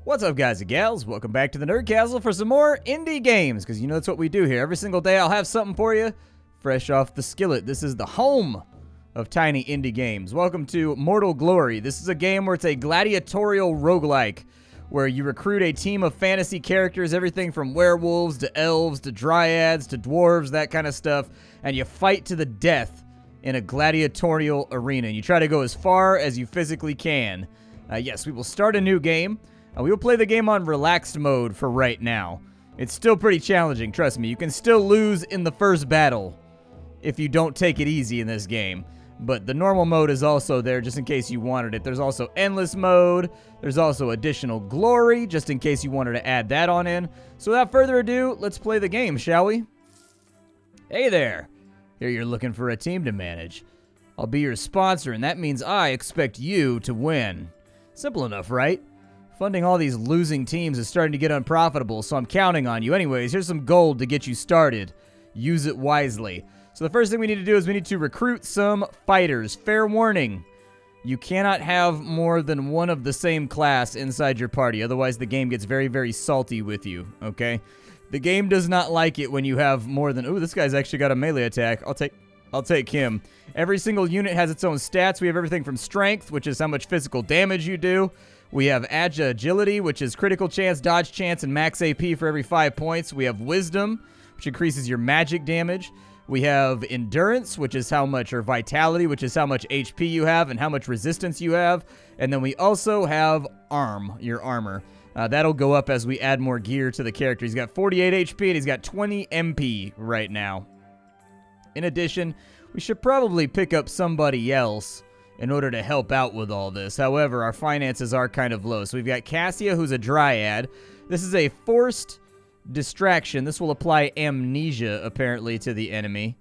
What's up, guys and gals? Welcome back to the Nerd Castle for some more indie games, because you know that's what we do here. Every single day I'll have something for you, fresh off the skillet. This is the home of tiny indie games. Welcome to Mortal Glory. This is a game where it's a gladiatorial roguelike, where you recruit a team of fantasy characters, everything from werewolves to elves to dryads to dwarves, that kind of stuff, and you fight to the death in a gladiatorial arena. You try to go as far as you physically can. Yes, we will start a new game. We will play the game on relaxed mode for right now. It's still pretty challenging, trust me. You can still lose in the first battle if you don't take it easy in this game. But the normal mode is also there just in case you wanted it. There's also endless mode. There's also additional glory just in case you wanted to add that on in. So without further ado, let's play the game, shall we? Hey there. Here you're looking for a team to manage. I'll be your sponsor, and that means I expect you to win. Simple enough, right? Funding all these losing teams is starting to get unprofitable, so I'm counting on you. Anyways, here's some gold to get you started. Use it wisely. So the first thing we need to do is we need to recruit some fighters. Fair warning, you cannot have more than one of the same class inside your party. Otherwise, the game gets very, very salty with you, okay? The game does not like it when you have more than... Ooh, this guy's actually got a melee attack. I'll take him. Every single unit has its own stats. We have everything from strength, which is how much physical damage you do. We have agility, which is critical chance, dodge chance, and max AP for every 5 points. We have wisdom, which increases your magic damage. We have endurance, which is how much, or vitality, which is how much HP you have and how much resistance you have. And then we also have your armor. That'll go up as we add more gear to the character. He's got 48 HP and he's got 20 MP right now. In addition, we should probably pick up somebody else in order to help out with all this. However, our finances are kind of low. So we've got Cassia, who's a dryad. This is a forced distraction. This will apply amnesia, apparently, to the enemy.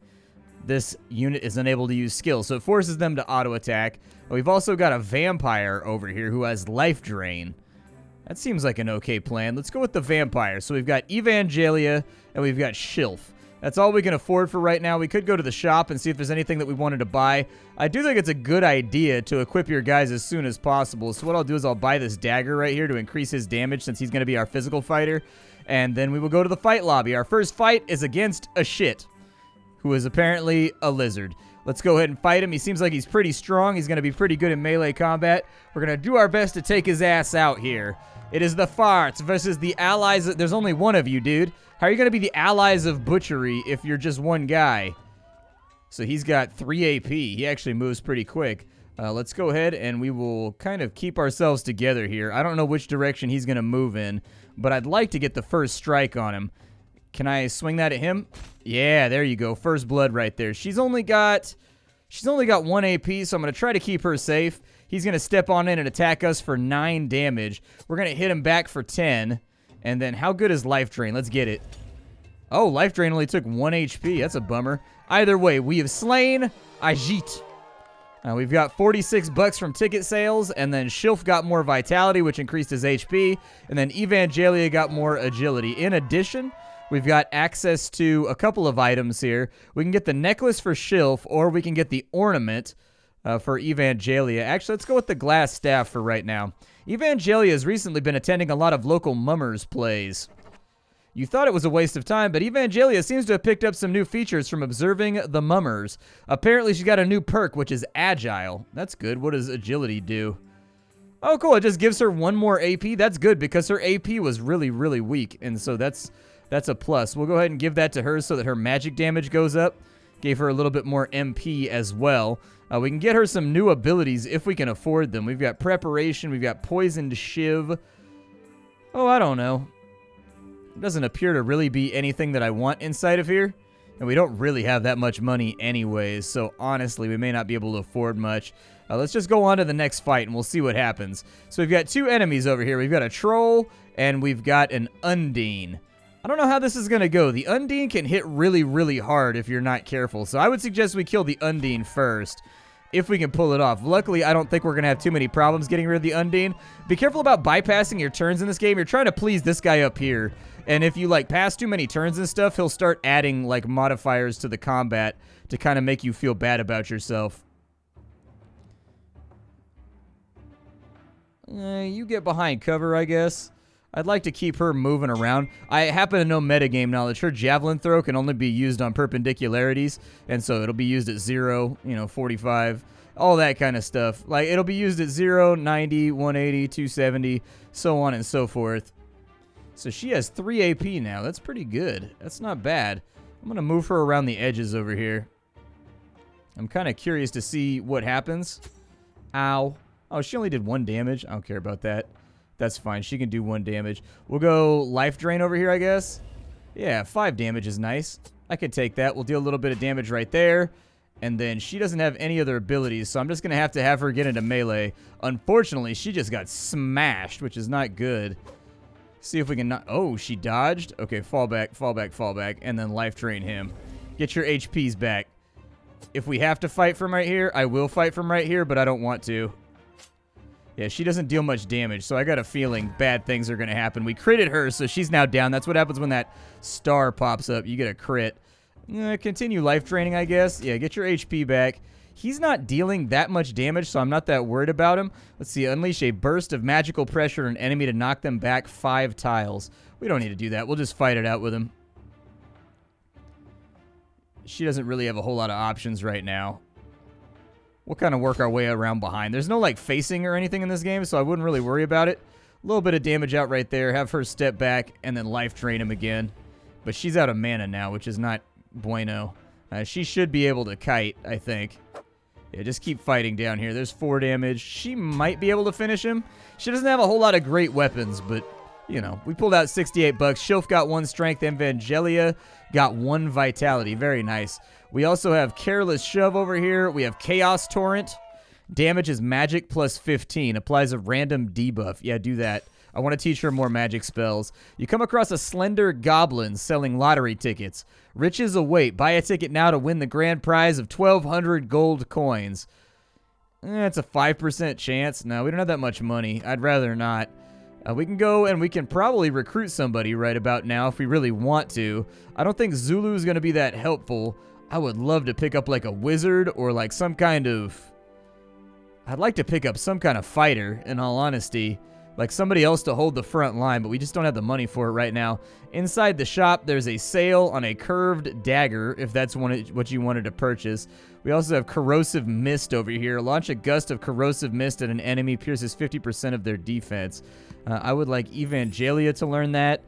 This unit is unable to use skills, so it forces them to auto-attack. We've also got a vampire over here who has life drain. That seems like an okay plan. Let's go with the vampire. So we've got Evangelia, and we've got Shilf. That's all we can afford for right now. We could go to the shop and see if there's anything that we wanted to buy. I do think it's a good idea to equip your guys as soon as possible. So what I'll do is I'll buy this dagger right here to increase his damage since he's going to be our physical fighter. And then we will go to the fight lobby. Our first fight is against a shit, who is apparently a lizard. Let's go ahead and fight him. He seems like he's pretty strong. He's going to be pretty good in melee combat. We're going to do our best to take his ass out here. It is the farts versus the allies. There's only one of you, dude. How are you going to be the allies of butchery if you're just one guy? So he's got 3 AP. He actually moves pretty quick. Let's go ahead and we will kind of keep ourselves together here. I don't know which direction he's going to move in, but I'd like to get the first strike on him. Can I swing that at him? Yeah, there you go. First blood right there. She's only got 1 AP, so I'm going to try to keep her safe. He's going to step on in and attack us for 9 damage. We're going to hit him back for 10. And then how good is life drain? Let's get it. Oh, life drain only took 1 HP. That's a bummer. Either way, we have slain Ajit. We've got 46 bucks from ticket sales, and then Shilf got more vitality, which increased his HP, and then Evangelia got more agility. In addition, we've got access to a couple of items here. We can get the necklace for Shilf, or we can get the ornament for Evangelia. Actually, let's go with the glass staff for right now. Evangelia has recently been attending a lot of local mummers plays. You thought it was a waste of time, but Evangelia seems to have picked up some new features from observing the mummers. Apparently, she's got a new perk, which is Agile. That's good. What does Agility do? Oh, cool. It just gives her 1 more AP. That's good because her AP was really, really weak, and so that's a plus. We'll go ahead and give that to her so that her magic damage goes up. Gave her a little bit more MP as well. We can get her some new abilities if we can afford them. We've got Preparation. We've got Poisoned Shiv. Oh, I don't know. It doesn't appear to really be anything that I want inside of here. And we don't really have that much money anyways. So honestly, we may not be able to afford much. Let's just go on to the next fight and we'll see what happens. So we've got 2 enemies over here. We've got a troll and we've got an Undine. I don't know how this is going to go. The Undine can hit really, really hard if you're not careful. So I would suggest we kill the Undine first, if we can pull it off. Luckily, I don't think we're going to have too many problems getting rid of the Undine. Be careful about bypassing your turns in this game. You're trying to please this guy up here. And if you, like, pass too many turns and stuff, he'll start adding, like, modifiers to the combat to kind of make you feel bad about yourself. You get behind cover, I guess. I'd like to keep her moving around. I happen to know metagame knowledge. Her javelin throw can only be used on perpendicularities, and so it'll be used at 0, 45, all that kind of stuff. Like, it'll be used at 0, 90, 180, 270, so on and so forth. So she has 3 AP now. That's pretty good. That's not bad. I'm going to move her around the edges over here. I'm kind of curious to see what happens. Ow. Oh, she only did 1 damage. I don't care about that. That's fine. She can do 1 damage. We'll go life drain over here, I guess. Yeah, 5 damage is nice. I can take that. We'll deal a little bit of damage right there. And then she doesn't have any other abilities, so I'm just going to have her get into melee. Unfortunately, she just got smashed, which is not good. See if we can not... Oh, she dodged? Okay, fall back, fall back, fall back, and then life drain him. Get your HPs back. If we have to fight from right here, I will fight from right here, but I don't want to. Yeah, she doesn't deal much damage, so I got a feeling bad things are going to happen. We critted her, so she's now down. That's what happens when that star pops up. You get a crit. Continue life draining, I guess. Yeah, get your HP back. He's not dealing that much damage, so I'm not that worried about him. Let's see. Unleash a burst of magical pressure on an enemy to knock them back 5 tiles. We don't need to do that. We'll just fight it out with him. She doesn't really have a whole lot of options right now. We'll kind of work our way around behind. There's no, like, facing or anything in this game, so I wouldn't really worry about it. A little bit of damage out right there. Have her step back and then life drain him again. But she's out of mana now, which is not bueno. She should be able to kite, I think. Yeah, just keep fighting down here. There's 4 damage. She might be able to finish him. She doesn't have a whole lot of great weapons, but, you know, we pulled out 68 bucks. Shilf got 1 strength. Evangelia got 1 vitality. Very nice. We also have Careless Shove over here. We have Chaos Torrent. Damage is magic plus 15. Applies a random debuff. Yeah, do that. I want to teach her more magic spells. You come across a slender goblin selling lottery tickets. Riches await. Buy a ticket now to win the grand prize of 1,200 gold coins. It's a 5% chance. No, we don't have that much money. I'd rather not. We can go and we can probably recruit somebody right about now if we really want to. I don't think Zulu is going to be that helpful. I would love to pick up like a wizard or like some kind of... I'd like to pick up some kind of fighter, in all honesty. Like somebody else to hold the front line, but we just don't have the money for it right now. Inside the shop, there's a sale on a curved dagger, if that's what you wanted to purchase. We also have Corrosive Mist over here. Launch a gust of Corrosive Mist at an enemy, pierces 50% of their defense. I would like Evangelia to learn that.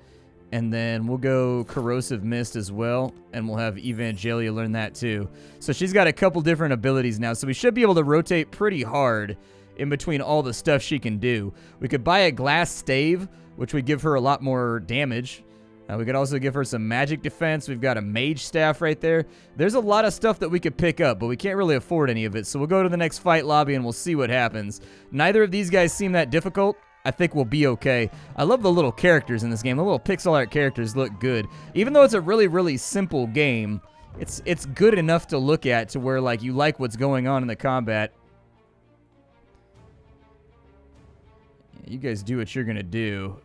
And then we'll go Corrosive Mist as well, and we'll have Evangelia learn that too. So she's got a couple different abilities now, so we should be able to rotate pretty hard in between all the stuff she can do. We could buy a glass stave, which would give her a lot more damage. We could also give her some magic defense. We've got a mage staff right there. There's a lot of stuff that we could pick up, but we can't really afford any of it. So we'll go to the next fight lobby and we'll see what happens. Neither of these guys seem that difficult. I think we'll be okay. I love the little characters in this game. The little pixel art characters look good. Even though it's a really, really simple game, it's good enough to look at to where like you like what's going on in the combat. You guys do what you're going to do.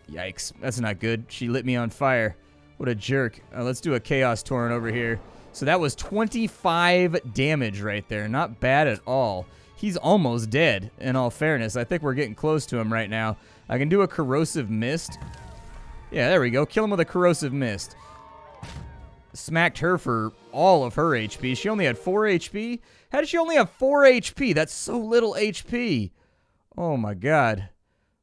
Yikes. That's not good. She lit me on fire. What a jerk. Let's do a Chaos Torrent over here. So that was 25 damage right there. Not bad at all. He's almost dead, in all fairness. I think we're getting close to him right now. I can do a Corrosive Mist. Yeah, there we go. Kill him with a Corrosive Mist. Smacked her for all of her HP. She only had 4 HP? How did she only have 4 HP? That's so little HP. Oh, my God.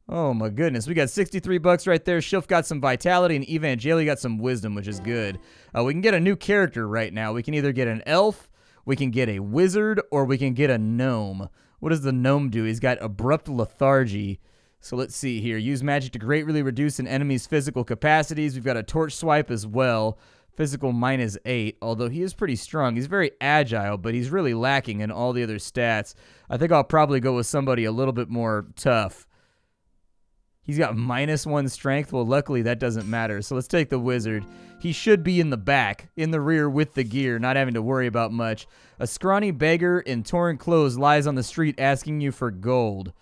Oh, my goodness. We got 63 bucks right there. Shilf got some vitality, and Evangelia got some wisdom, which is good. We can get a new character right now. We can either get an elf, we can get a wizard, or we can get a gnome. What does the gnome do? He's got abrupt lethargy. So let's see here. Use magic to greatly reduce an enemy's physical capacities. We've got a torch swipe as well. Physical -8, although he is pretty strong. He's very agile, but he's really lacking in all the other stats. I think I'll probably go with somebody a little bit more tough. He's got -1 strength. Well, luckily that doesn't matter. So let's take the wizard. He should be in the back, in the rear with the gear, not having to worry about much. A scrawny beggar in torn clothes lies on the street asking you for gold.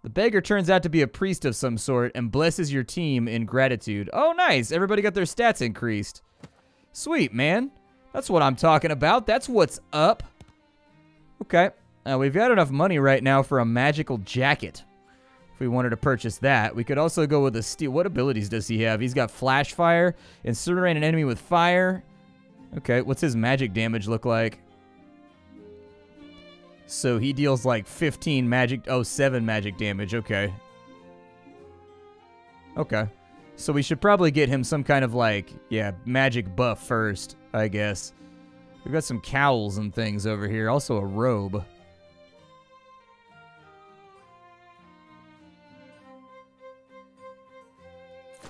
The beggar turns out to be a priest of some sort and blesses your team in gratitude. Oh, nice. Everybody got their stats increased. Sweet, man. That's what I'm talking about. That's what's up. Okay. We've got enough money right now for a magical jacket. If we wanted to purchase that. We could also go with a steel. What abilities does he have? He's got flash fire. Incinerate an enemy with fire. Okay. What's his magic damage look like? So he deals like 15 magic. Oh, 7 magic damage. Okay. Okay. So we should probably get him some kind of like, yeah, magic buff first, I guess. We've got some cowls and things over here. Also a robe.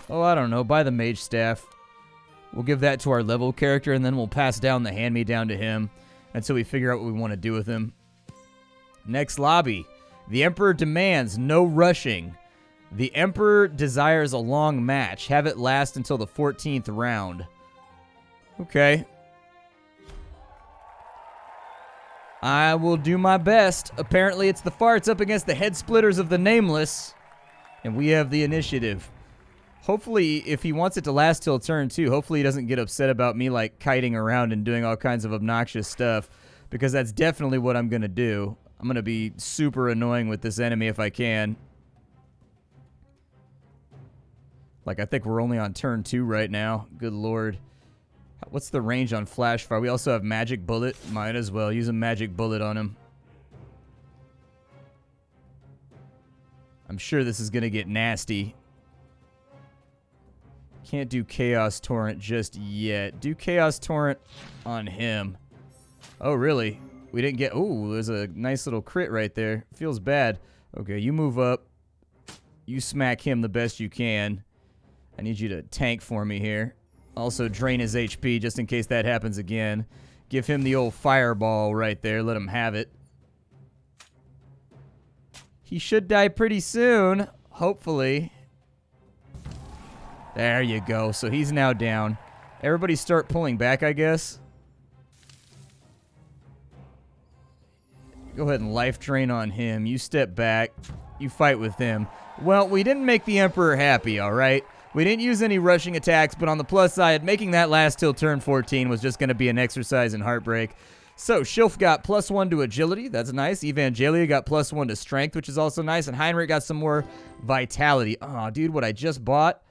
Oh, I don't know. Buy the mage staff. We'll give that to our level character, and then we'll pass down the hand-me-down to him until we figure out what we want to do with him. Next lobby. The Emperor demands no rushing. The Emperor desires a long match. Have it last until the 14th round. Okay. I will do my best. Apparently it's the farts up against the head splitters of the Nameless. And we have the initiative. Hopefully, if he wants it to last till turn 2, hopefully he doesn't get upset about me like kiting around and doing all kinds of obnoxious stuff. Because that's definitely what I'm going to do. I'm going to be super annoying with this enemy if I can. Like, I think we're only on turn 2 right now. Good lord. What's the range on flash fire? We also have magic bullet. Might as well use a magic bullet on him. I'm sure this is going to get nasty. Can't do chaos torrent just yet. Do chaos torrent on him. Oh, really? We didn't get... Ooh, there's a nice little crit right there. Feels bad. Okay, you move up. You smack him the best you can. I need you to tank for me here. Also drain his HP just in case that happens again. Give him the old fireball right there. Let him have it. He should die pretty soon. Hopefully. There you go. So he's now down. Everybody start pulling back, I guess. Go ahead and life drain on him. You step back. You fight with him. Well, we didn't make the Emperor happy, all right? We didn't use any rushing attacks, but on the plus side, making that last till turn 14 was just going to be an exercise in heartbreak. So, Schilf got +1 to agility. That's nice. Evangelia got +1 to strength, which is also nice. And Heinrich got some more vitality. Oh, dude, what I just bought.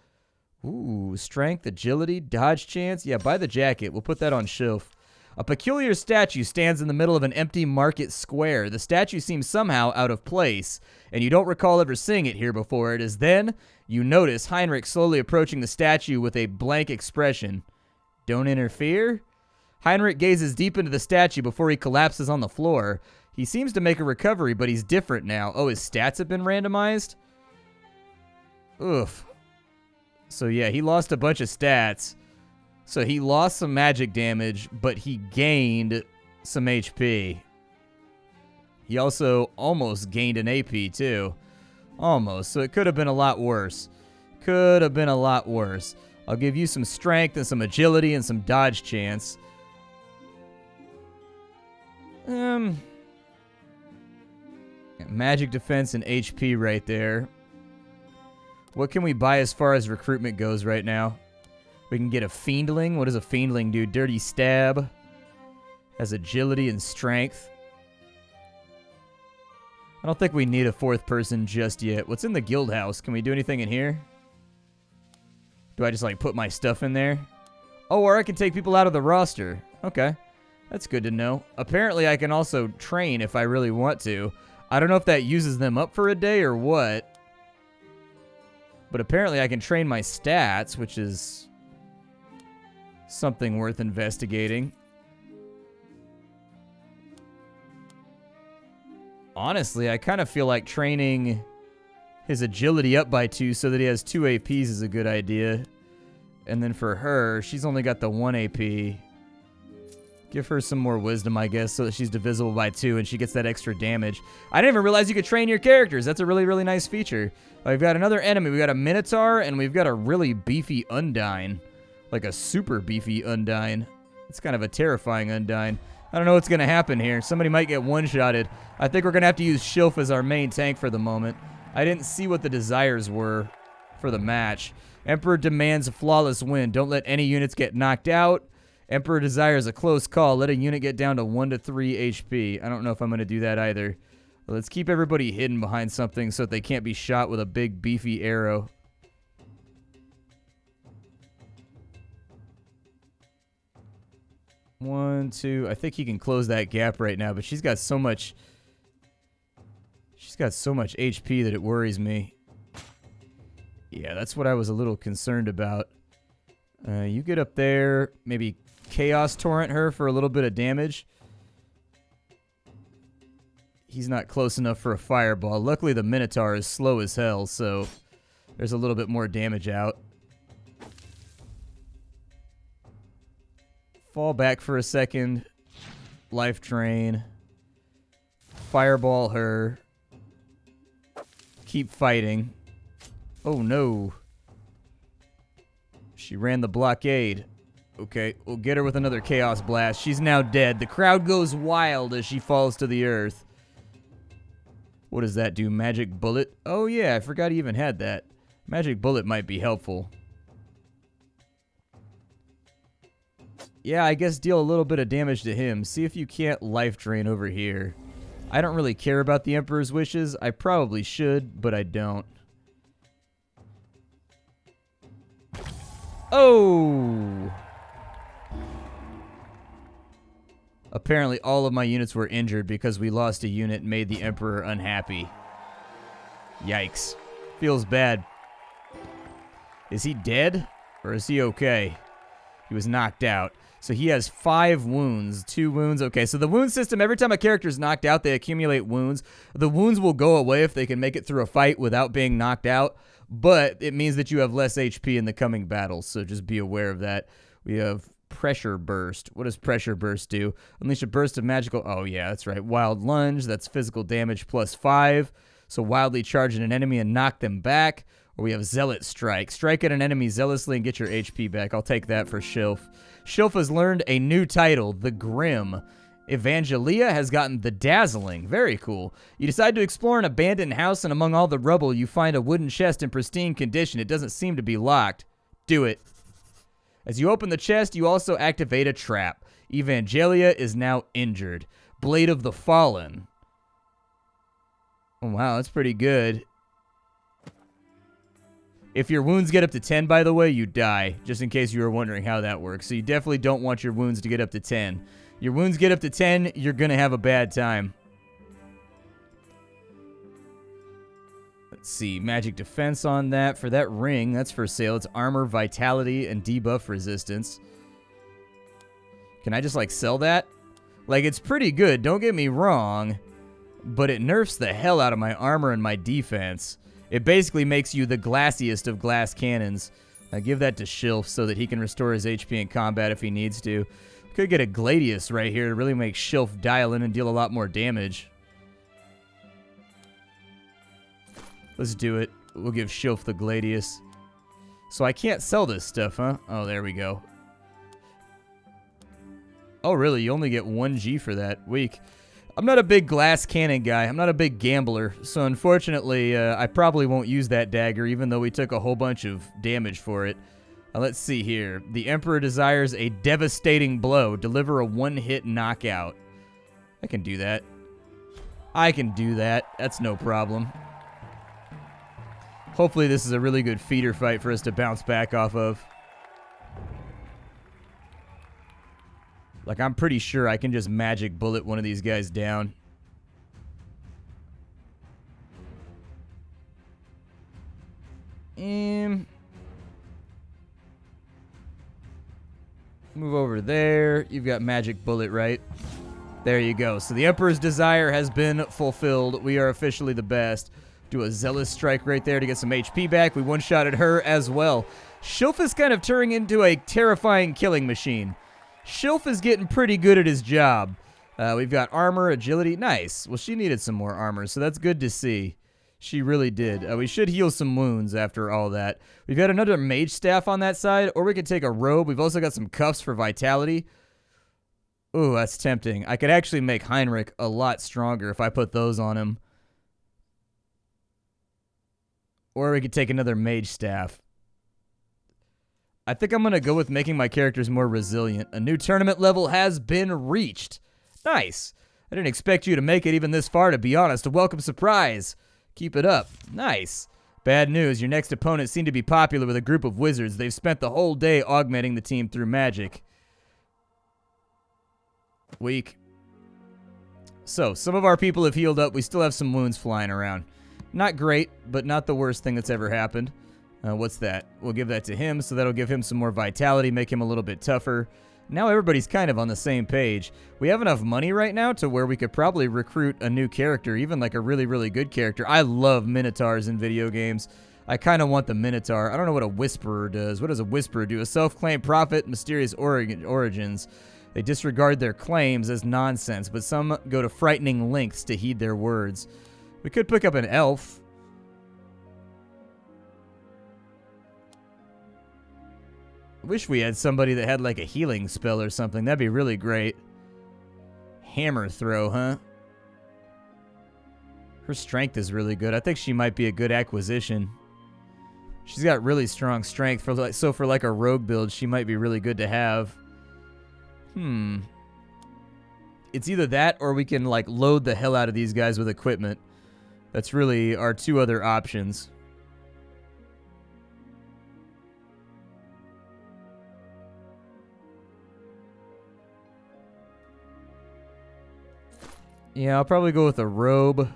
Ooh, strength, agility, dodge chance. Yeah, buy the jacket. We'll put that on Schilf. A peculiar statue stands in the middle of an empty market square. The statue seems somehow out of place, and you don't recall ever seeing it here before. It is then you notice Heinrich slowly approaching the statue with a blank expression. Don't interfere? Heinrich gazes deep into the statue before he collapses on the floor. He seems to make a recovery, but he's different now. Oh, his stats have been randomized? Oof. So yeah, he lost a bunch of stats. So he lost some magic damage, but he gained some HP. He also almost gained an AP, too. Almost. So it could have been a lot worse. Could have been a lot worse. I'll give you some strength and some agility and some dodge chance. Magic defense and HP right there. What can we buy as far as recruitment goes right now? We can get a Fiendling. What does a Fiendling do? Dirty Stab. Has agility and strength. I don't think we need a 4th person just yet. What's in the guild house? Can we do anything in here? Do I just like put my stuff in there? Oh, or I can take people out of the roster. Okay. That's good to know. Apparently I can also train if I really want to. I don't know if that uses them up for a day or what. But apparently I can train my stats, which is something worth investigating. Honestly, I kind of feel like training his agility up by 2 so that he has 2 APs is a good idea. And then for her, she's only got the 1 AP. Give her some more wisdom, I guess, so that she's divisible by 2 and she gets that extra damage. I didn't even realize you could train your characters. That's a really, really nice feature. We've got another enemy. We've got a Minotaur, and we've got a really beefy Undyne. Like a super beefy Undyne. It's kind of a terrifying Undyne. I don't know what's going to happen here. Somebody might get one-shotted. I think we're going to have to use Schilf as our main tank for the moment. I didn't see what the desires were for the match. Emperor demands a flawless win. Don't let any units get knocked out. Emperor desires a close call. Let a unit get down to 1 to 3 HP. I don't know if I'm going to do that either. Let's keep everybody hidden behind something so that they can't be shot with a big beefy arrow. One, two. I think he can close that gap right now, but she's got so much... She's got so much HP that it worries me. Yeah, that's what I was a little concerned about. You get up there, maybe Chaos Torrent her for a little bit of damage. He's not close enough for a fireball. Luckily, the Minotaur is slow as hell, so there's a little bit more damage out. Fall back for a second. Life drain. Fireball her. Keep fighting. Oh no. She ran the blockade. Okay, we'll get her with another Chaos Blast. She's now dead. The crowd goes wild as she falls to the earth. What does that do? Magic Bullet? Oh yeah, I forgot he even had that. Magic Bullet might be helpful. Yeah, I guess deal a little bit of damage to him. See if you can't life drain over here. I don't really care about the Emperor's wishes. I probably should, but I don't. Oh! Apparently all of my units were injured because we lost a unit and made the Emperor unhappy. Yikes. Feels bad. Is he dead? Or is he okay? He was knocked out. So he has 5 wounds, 2 wounds. Okay, so the wound system, every time a character is knocked out, they accumulate wounds. The wounds will go away if they can make it through a fight without being knocked out, but it means that you have less HP in the coming battles, so just be aware of that. We have Pressure Burst. What does Pressure Burst do? Unleash a burst of magical... Oh, yeah, that's right. Wild Lunge, that's physical damage plus 5. So wildly charge an enemy and knock them back. Or we have Zealot Strike. Strike at an enemy zealously and get your HP back. I'll take that for Shilf. Shilf has learned a new title, the Grim. Evangelia has gotten the Dazzling. Very cool. You decide to explore an abandoned house, and among all the rubble, you find a wooden chest in pristine condition. It doesn't seem to be locked. Do it. As you open the chest, you also activate a trap. Evangelia is now injured. Blade of the Fallen. Oh, wow, that's pretty good. If your wounds get up to 10, by the way, you die, just in case you were wondering how that works. So you definitely don't want your wounds to get up to 10. Your wounds get up to 10, you're going to have a bad time. Let's see, magic defense on that. For that ring, that's for sale. It's armor, vitality, and debuff resistance. Can I just, like, sell that? Like, it's pretty good, don't get me wrong, but it nerfs the hell out of my armor and my defense. It basically makes you the glassiest of glass cannons. I give that to Shilf so that he can restore his HP in combat if he needs to. Could get a Gladius right here to really make Shilf dial in and deal a lot more damage. Let's do it. We'll give Shilf the Gladius. So I can't sell this stuff, huh? Oh, there we go. Oh, really? You only get 1G for that. Weak. I'm not a big glass cannon guy. I'm not a big gambler. So unfortunately, I probably won't use that dagger, even though we took a whole bunch of damage for it. Let's see here. The Emperor desires a devastating blow. Deliver a one-hit knockout. I can do that. I can do that. That's no problem. Hopefully this is a really good feeder fight for us to bounce back off of. Like, I'm pretty sure I can just magic bullet one of these guys down. And move over there. You've got magic bullet, right? There you go. So the Emperor's desire has been fulfilled. We are officially the best. Do a Zealous Strike right there to get some HP back. We one-shotted her as well. Shilf is kind of turning into a terrifying killing machine. Shilf is getting pretty good at his job. We've got armor, agility. Nice. Well, she needed some more armor, so that's good to see. She really did. We should heal some wounds after all that. We've got another mage staff on that side, or we could take a robe. We've also got some cuffs for vitality. Ooh, that's tempting. I could actually make Heinrich a lot stronger if I put those on him. Or we could take another mage staff. I think I'm going to go with making my characters more resilient. A new tournament level has been reached. Nice. I didn't expect you to make it even this far, to be honest. A welcome surprise. Keep it up. Nice. Bad news. Your next opponent seemed to be popular with a group of wizards. They've spent the whole day augmenting the team through magic. Weak. So, some of our people have healed up. We still have some wounds flying around. Not great, but not the worst thing that's ever happened. What's that? We'll give that to him, so that'll give him some more vitality, make him a little bit tougher. Now everybody's kind of on the same page. We have enough money right now to where we could probably recruit a new character, even like a really, really good character. I love Minotaurs in video games. I kind of want the Minotaur. I don't know what a Whisperer does. What does a Whisperer do? A self-claimed prophet, mysterious origins. They disregard their claims as nonsense, but some go to frightening lengths to heed their words. We could pick up an elf. I wish we had somebody that had like a healing spell or something. That'd be really great. Hammer throw, huh? Her strength is really good. I think she might be a good acquisition. She's got really strong strength. So for like a rogue build, she might be really good to have. It's either that or we can like load the hell out of these guys with equipment. That's really our two other options. Yeah, I'll probably go with a robe.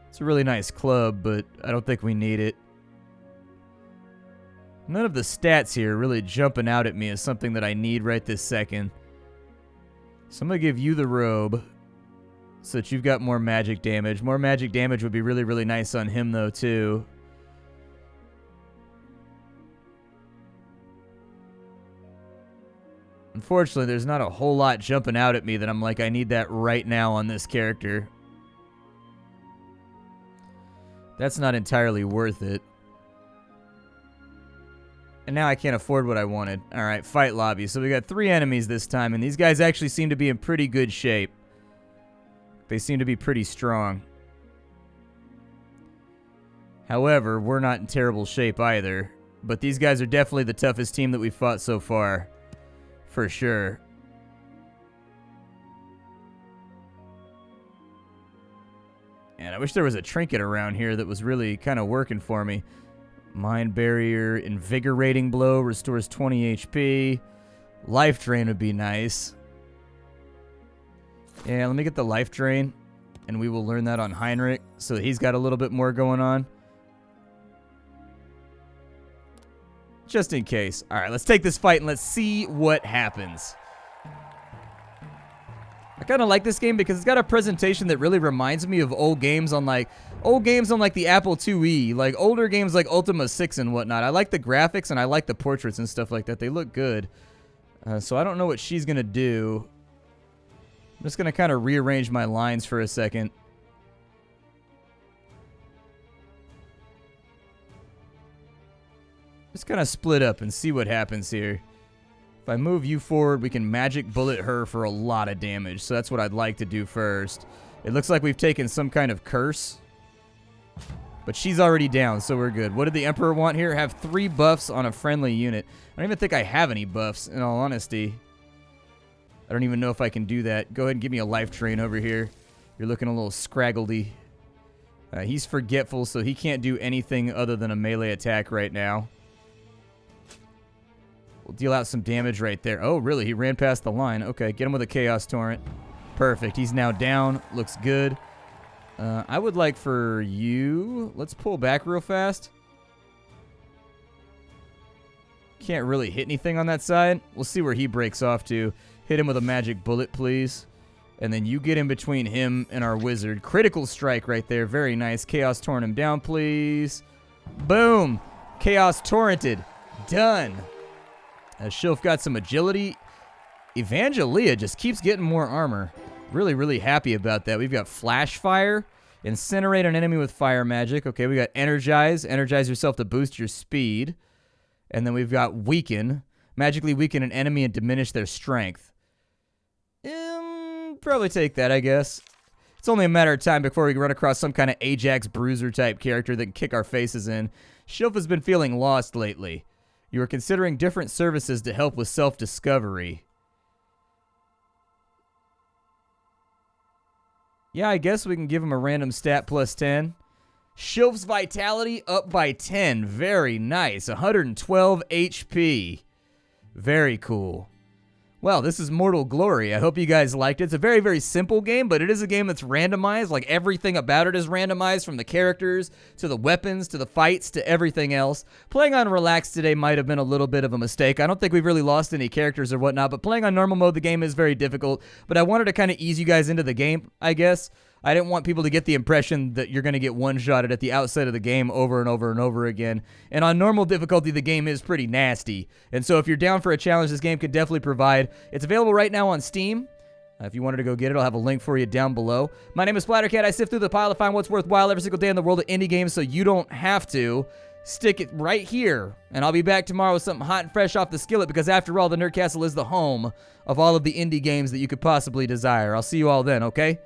It's a really nice club, but I don't think we need it. None of the stats here really jumping out at me as something that I need right this second. So I'm going to give you the robe so that you've got more magic damage. More magic damage would be really, really nice on him, though, too. Unfortunately, there's not a whole lot jumping out at me that I'm like, I need that right now on this character. That's not entirely worth it. And now I can't afford what I wanted. Alright, fight lobby. So we got 3 enemies this time, and these guys actually seem to be in pretty good shape. They seem to be pretty strong. However, we're not in terrible shape either. But these guys are definitely the toughest team that we've fought so far. For sure. And I wish there was a trinket around here that was really kind of working for me. Mind barrier, invigorating blow, restores 20 HP. Life drain would be nice. Yeah, let me get the life drain, and we will learn that on Heinrich, so that he's got a little bit more going on. Just in case. All right, let's take this fight and let's see what happens. I kind of like this game because it's got a presentation that really reminds me of old games on like the Apple IIe, like older games like Ultima 6 and whatnot. I like the graphics and I like the portraits and stuff like that. They look good. So I don't know what she's going to do. I'm just going to kind of rearrange my lines for a second. Just kind of split up and see what happens here. If I move you forward, we can magic bullet her for a lot of damage. So that's what I'd like to do first. It looks like we've taken some kind of curse. But she's already down, so we're good. What did the Emperor want here? Have 3 buffs on a friendly unit. I don't even think I have any buffs, in all honesty. I don't even know if I can do that. Go ahead and give me a life drain over here. You're looking a little scraggledy. He's forgetful, so he can't do anything other than a melee attack right now. We'll deal out some damage right there. Oh, really? He ran past the line. Okay, get him with a Chaos Torrent. Perfect. He's now down. Looks good. I would like for you... Let's pull back real fast. Can't really hit anything on that side. We'll see where he breaks off to. Hit him with a magic bullet, please. And then you get in between him and our wizard. Critical strike right there. Very nice. Chaos Torrent him down, please. Boom. Chaos Torrented. Done. Shilf got some agility. Evangelia just keeps getting more armor. Really, really happy about that. We've got Flash Fire. Incinerate an enemy with fire magic. Okay, we got Energize. Energize yourself to boost your speed. And then we've got Weaken. Magically weaken an enemy and diminish their strength. Probably take that, I guess. It's only a matter of time before we run across some kind of Ajax Bruiser type character that can kick our faces in. Shilf has been feeling lost lately. You are considering different services to help with self-discovery. Yeah, I guess we can give him a random stat plus 10. Shilf's vitality up by 10. Very nice. 112 HP. Very cool. Well, this is Mortal Glory. I hope you guys liked it. It's a very, very simple game, but it is a game that's randomized. Like, everything about it is randomized, from the characters to the weapons to the fights to everything else. Playing on relaxed today might have been a little bit of a mistake. I don't think we've really lost any characters or whatnot, but playing on normal mode, the game is very difficult. But I wanted to kind of ease you guys into the game, I guess. I didn't want people to get the impression that you're going to get one-shotted at the outset of the game over and over and over again. And on normal difficulty, the game is pretty nasty. And so if you're down for a challenge, this game can definitely provide. It's available right now on Steam. If you wanted to go get it, I'll have a link for you down below. My name is Splattercat. I sift through the pile to find what's worthwhile every single day in the world of indie games, so you don't have to. Stick it right here, and I'll be back tomorrow with something hot and fresh off the skillet, because after all, the Nerd Castle is the home of all of the indie games that you could possibly desire. I'll see you all then, okay?